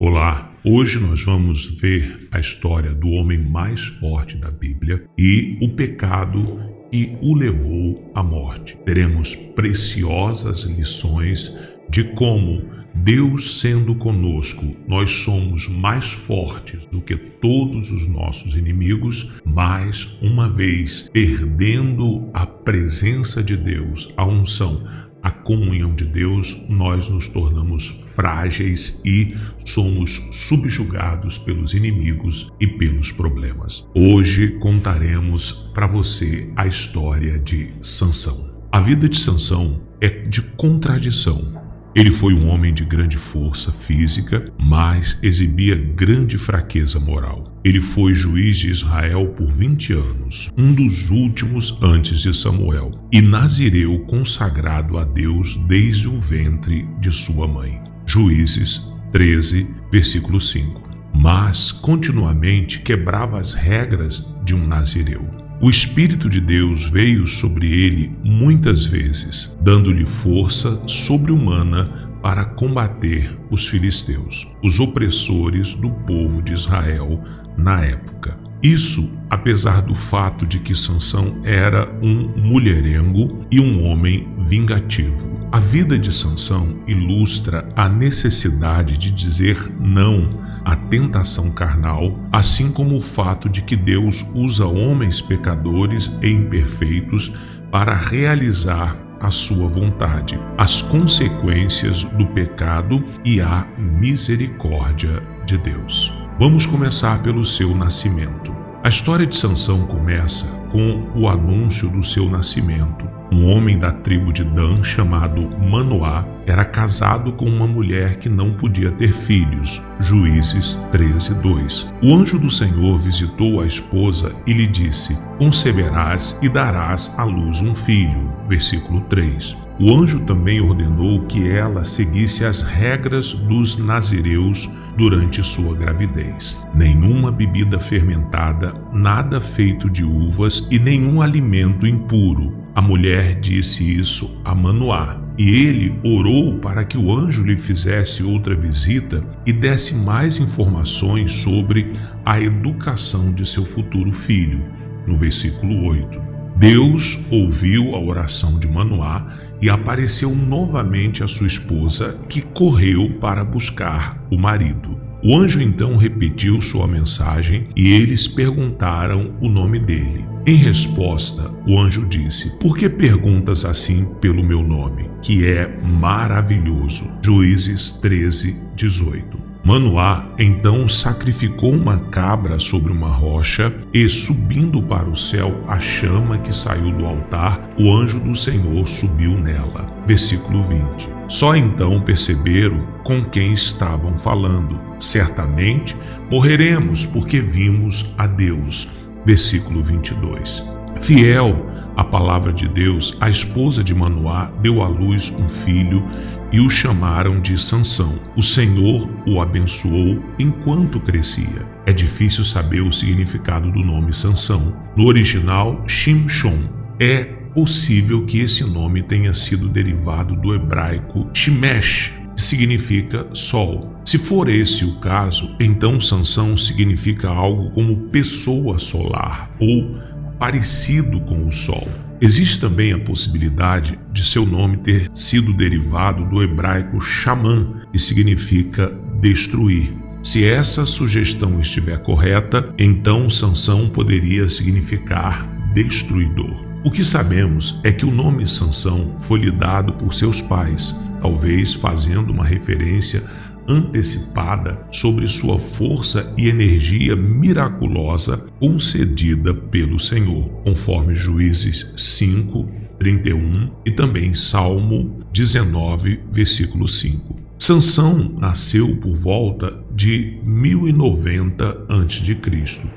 Olá, hoje nós vamos ver a história do homem mais forte da Bíblia e o pecado que o levou à morte. Teremos preciosas lições de como Deus sendo conosco, nós somos mais fortes do que todos os nossos inimigos, mas uma vez perdendo a presença de Deus, a unção, a comunhão de Deus, nós nos tornamos frágeis e somos subjugados pelos inimigos e pelos problemas. Hoje contaremos para você a história de Sansão. A vida de Sansão é de contradição. Ele foi um homem de grande força física, mas exibia grande fraqueza moral. Ele foi juiz de Israel por 20 anos, um dos últimos antes de Samuel, e nazireu consagrado a Deus desde o ventre de sua mãe. Juízes 13, versículo 5. Mas continuamente quebrava as regras de um nazireu. O Espírito de Deus veio sobre ele muitas vezes, dando-lhe força sobre-humana para combater os filisteus, os opressores do povo de Israel na época. Isso apesar do fato de que Sansão era um mulherengo e um homem vingativo. A vida de Sansão ilustra a necessidade de dizer não à tentação carnal, assim como o fato de que Deus usa homens pecadores e imperfeitos para realizar a sua vontade, as consequências do pecado e a misericórdia de Deus. Vamos começar pelo seu nascimento. A história de Sansão começa com o anúncio do seu nascimento. Um homem da tribo de Dan, chamado Manoá, era casado com uma mulher que não podia ter filhos. Juízes 13:2. O anjo do Senhor visitou a esposa e lhe disse: conceberás e darás à luz um filho. Versículo 3. O anjo também ordenou que ela seguisse as regras dos nazireus durante sua gravidez. Nenhuma bebida fermentada, nada feito de uvas e nenhum alimento impuro. A mulher disse isso a Manoá, e ele orou para que o anjo lhe fizesse outra visita e desse mais informações sobre a educação de seu futuro filho. No versículo 8. Deus ouviu a oração de Manoá e apareceu novamente a sua esposa, que correu para buscar o marido. O anjo então repetiu sua mensagem e eles perguntaram o nome dele. Em resposta, o anjo disse: por que perguntas assim pelo meu nome, que é maravilhoso? Juízes 13:18. Manoá então sacrificou uma cabra sobre uma rocha e, subindo para o céu a chama que saiu do altar, o anjo do Senhor subiu nela. Versículo 20. Só então perceberam com quem estavam falando. Certamente morreremos porque vimos a Deus. Versículo 22. Fiel à palavra de Deus, a esposa de Manoá deu à luz um filho e o chamaram de Sansão. O Senhor o abençoou enquanto crescia. É difícil saber o significado do nome Sansão. No original, Shimshon. É possível que esse nome tenha sido derivado do hebraico Shemesh, que significa sol. Se for esse o caso, então Sansão significa algo como pessoa solar ou parecido com o sol. Existe também a possibilidade de seu nome ter sido derivado do hebraico Xamã, que significa destruir. Se essa sugestão estiver correta, então Sansão poderia significar destruidor. O que sabemos é que o nome Sansão foi lhe dado por seus pais, talvez fazendo uma referência antecipada sobre sua força e energia miraculosa concedida pelo Senhor, conforme Juízes 5:31 e também Salmo 19, versículo 5. Sansão nasceu por volta de 1090 a.C.,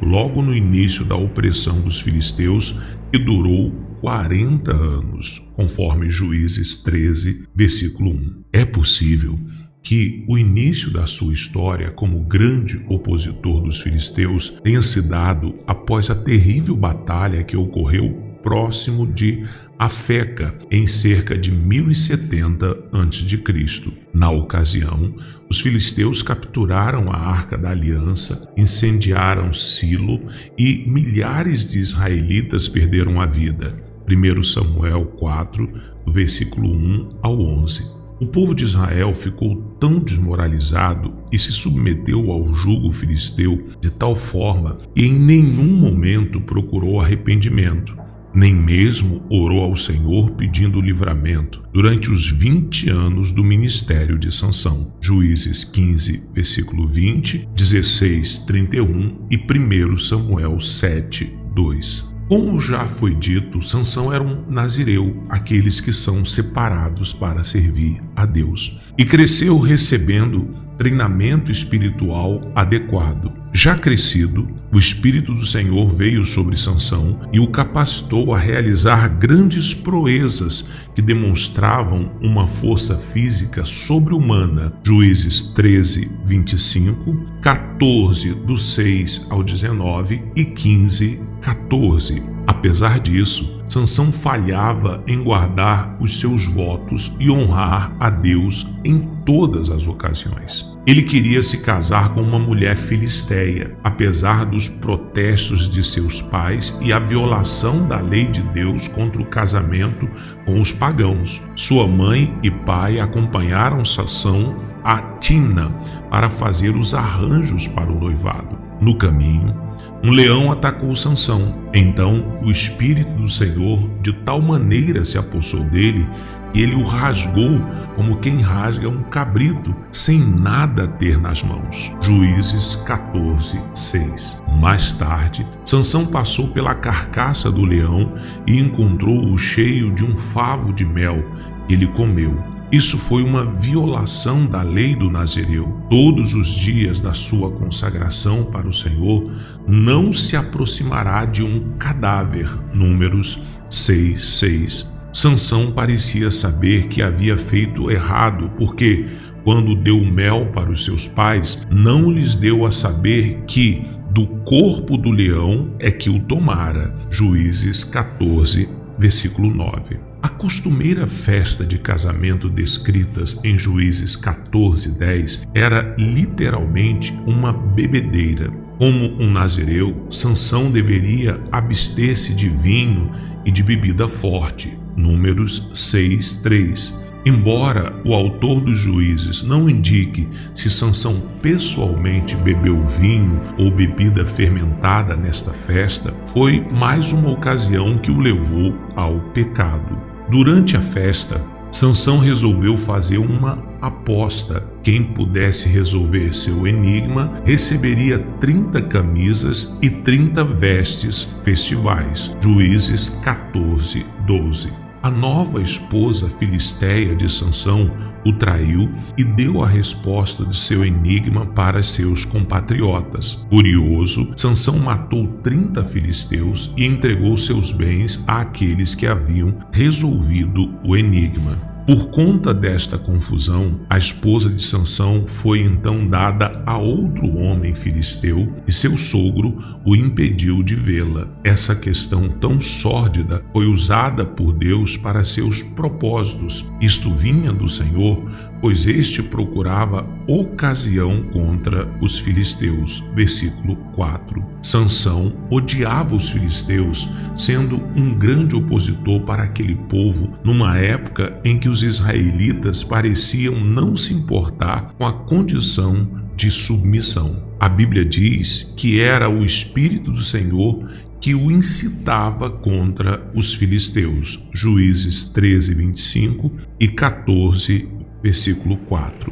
logo no início da opressão dos filisteus, que durou 40 anos, conforme Juízes 13, versículo 1. É possível que o início da sua história como grande opositor dos filisteus tenha se dado após a terrível batalha que ocorreu próximo de Afeca em cerca de 1070 a.C. Na ocasião, os filisteus capturaram a Arca da Aliança, incendiaram Silo e milhares de israelitas perderam a vida. 1 Samuel 4, do versículo 1 ao 11. O povo de Israel ficou tão desmoralizado e se submeteu ao jugo filisteu de tal forma que em nenhum momento procurou arrependimento, nem mesmo orou ao Senhor pedindo livramento durante os 20 anos do ministério de Sansão. Juízes 15, versículo 20, 16, 31 e 1 Samuel 7, 2. Como já foi dito, Sansão era um nazireu, aqueles que são separados para servir a Deus, e cresceu recebendo treinamento espiritual adequado. Já crescido, o Espírito do Senhor veio sobre Sansão e o capacitou a realizar grandes proezas que demonstravam uma força física sobre-humana. Juízes 13, 25, 14, do 6 ao 19 e 15, 14. Apesar disso, Sansão falhava em guardar os seus votos e honrar a Deus em todas as ocasiões. Ele queria se casar com uma mulher filisteia, apesar dos protestos de seus pais e a violação da lei de Deus contra o casamento com os pagãos. Sua mãe e pai acompanharam Sansão a Timna para fazer os arranjos para o noivado. No caminho, um leão atacou Sansão. Então o Espírito do Senhor de tal maneira se apossou dele que ele o rasgou como quem rasga um cabrito sem nada ter nas mãos. Juízes 14, 6. Mais tarde, Sansão passou pela carcaça do leão e encontrou-o cheio de um favo de mel que ele comeu. Isso foi uma violação da lei do nazireu. Todos os dias da sua consagração para o Senhor, não se aproximará de um cadáver. Números 6, 6. Sansão parecia saber que havia feito errado, porque, quando deu mel para os seus pais, não lhes deu a saber que do corpo do leão é que o tomara. Juízes 14, versículo 9. A costumeira festa de casamento descritas em Juízes 14, 10 era literalmente uma bebedeira. Como um nazireu, Sansão deveria abster-se de vinho e de bebida forte. Números 6, 3. Embora o autor dos Juízes não indique se Sansão pessoalmente bebeu vinho ou bebida fermentada nesta festa, foi mais uma ocasião que o levou ao pecado. Durante a festa, Sansão resolveu fazer uma aposta. Quem pudesse resolver seu enigma receberia 30 camisas e 30 vestes festivais. Juízes 14, 12. A nova esposa filisteia de Sansão o traiu e deu a resposta de seu enigma para seus compatriotas. Furioso, Sansão matou 30 filisteus e entregou seus bens àqueles que haviam resolvido o enigma. Por conta desta confusão, a esposa de Sansão foi então dada a outro homem filisteu e seu sogro o impediu de vê-la. Essa questão tão sórdida foi usada por Deus para seus propósitos. Isto vinha do Senhor, pois este procurava ocasião contra os filisteus. Versículo 4. Sansão odiava os filisteus, sendo um grande opositor para aquele povo numa época em que os israelitas pareciam não se importar com a condição de submissão. A Bíblia diz que era o Espírito do Senhor que o incitava contra os filisteus. Juízes 13, 25 e 14, versículo 4.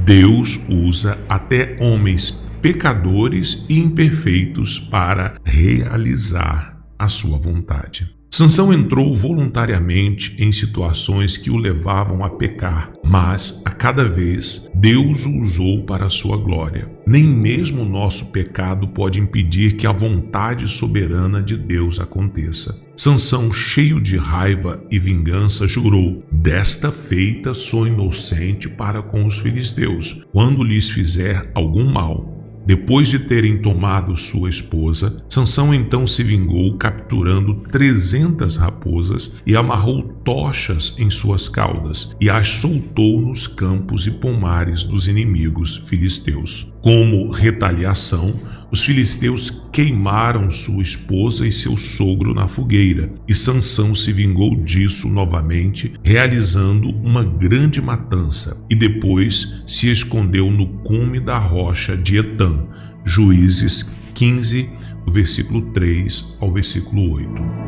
Deus usa até homens pecadores e imperfeitos para realizar a sua vontade. Sansão entrou voluntariamente em situações que o levavam a pecar, mas a cada vez Deus o usou para a sua glória. Nem mesmo o nosso pecado pode impedir que a vontade soberana de Deus aconteça. Sansão, cheio de raiva e vingança, jurou: "Desta feita sou inocente para com os filisteus, quando lhes fizer algum mal." Depois de terem tomado sua esposa, Sansão então se vingou, capturando 300 raposas e amarrou tochas em suas caudas e as soltou nos campos e pomares dos inimigos filisteus. Como retaliação, os filisteus queimaram sua esposa e seu sogro na fogueira, e Sansão se vingou disso novamente, realizando uma grande matança, e depois se escondeu no cume da rocha de Etã. Juízes 15, do versículo 3 ao versículo 8.